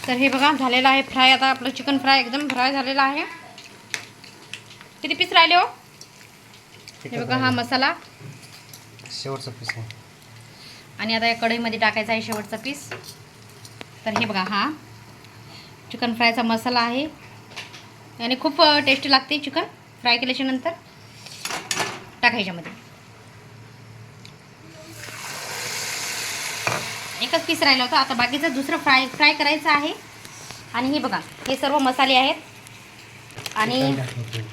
तर हे बघा झालेलं आहे फ्राय. आता आपलं चिकन फ्राय एकदम फ्राय झालेला आहे. किती पीस राहिले हो? हे बघा हा मसाला शेवटचा पीस आहे. आणि आता या कढईमध्ये टाकायचा आहे शेवटचा पीस. तर हे बघा हा चिकन फ्रायचा मसाला आहे. याने खूप टेस्टी लागते चिकन फ्राय केल्याच्या नंतर. टाकायच्यामध्ये एकच पीस राहिला होता. आता बाकीचं दुसरं फ्राय करायचं आहे. आणि हे बघा हे सर्व मसाले आहेत. आणि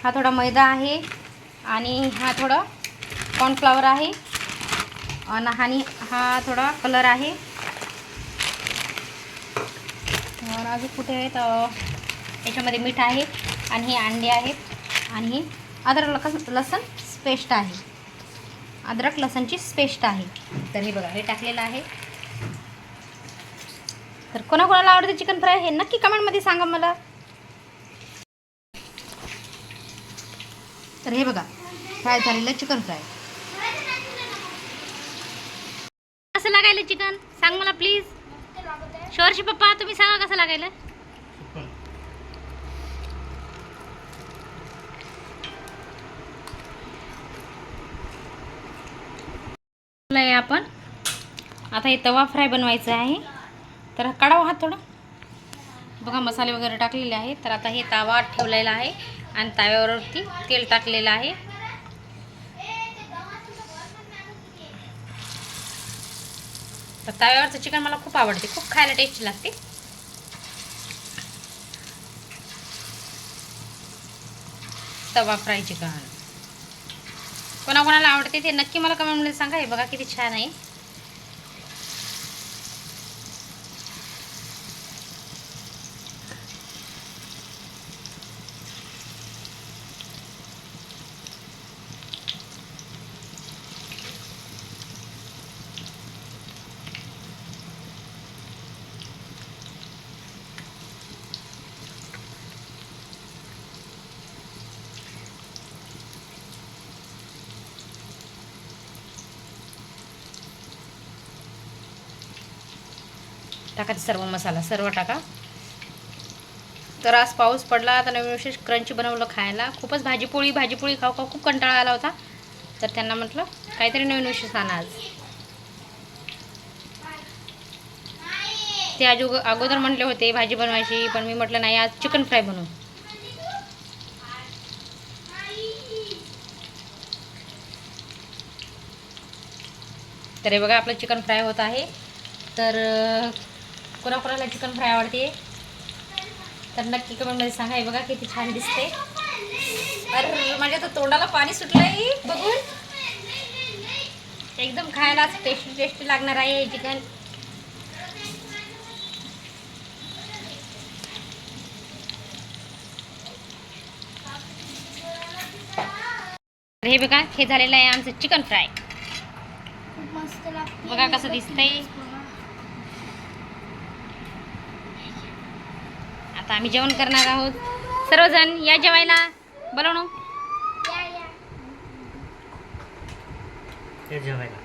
हा थोडा मैदा आहे. आणि हा थोडा कॉर्नफ्लॉवर आहे. आणि हा थोडा कलर आहे. अजून कुठे आहेत याच्यामध्ये मीठ आहे. आणि हे अंडे आहेत. आणि ही अद्रक लसण पेस्ट आहे. अद्रक लसणची पेस्ट आहे. तर हे बघा हे टाकलेलं आहे. तर कोणाकोणाला आवडते चिकन फ्राय हे नक्की कमेंटमध्ये सांगा मला. तर हे बघा फ्राय झालेलं चिकन फ्राय. कसं लागायला चिकन सांग मला प्लीज. शोरशी पप्पा तुम्ही सांगा कसं लागायला. आपण आता हे तवा फ्राय बनवायचं आहे. तर काढावं हात थोडं. बघा मसाले वगैरे टाकलेले आहेत. तर आता हे तवा ठेवलेला आहे. आणि तव्यावरती तेल टाकलेलं आहे. तर तव्यावरचं चिकन मला खूप आवडते. खूप खायला टेस्टी लागते. तवा फ्राय चिकन कोणाकोणाला आवडते ते नक्की मला कमेंटमध्ये सांगा. हे बघा किती छान आहे. टाकायचं सर्व मसाला सर्व टाका. तर आज पाऊस पडला तर नवीन विशेष क्रंची बनवलं खायला. खूपच भाजीपोळी खाऊ खूप कंटाळा आला होता. तर त्यांना म्हटलं काहीतरी नवीन विशेष आणा आज. ते अगोदर म्हटले होते भाजी बनवायची. पण मी म्हटलं नाही आज चिकन फ्राय बनवू. तर हे बघा आपलं चिकन फ्राय होत आहे. तर कोणाकोणाला चिकन फ्राय आवडते तर नक्की कमेंटमध्ये सांगा. हे बघा किती छान दिसते. अरे माझ्या तर तोंडाला पाणी सुटलंय बघून. एकदम खायला टेस्टी लागणार आहे हे चिकन. हे बघा हे झालेलं आहे आमचं चिकन फ्राय. बघा कसं दिसतंय. आता आम्ही जेवण करणार आहोत. सर्वजण या जेवायला. बोलवणं जेवायला.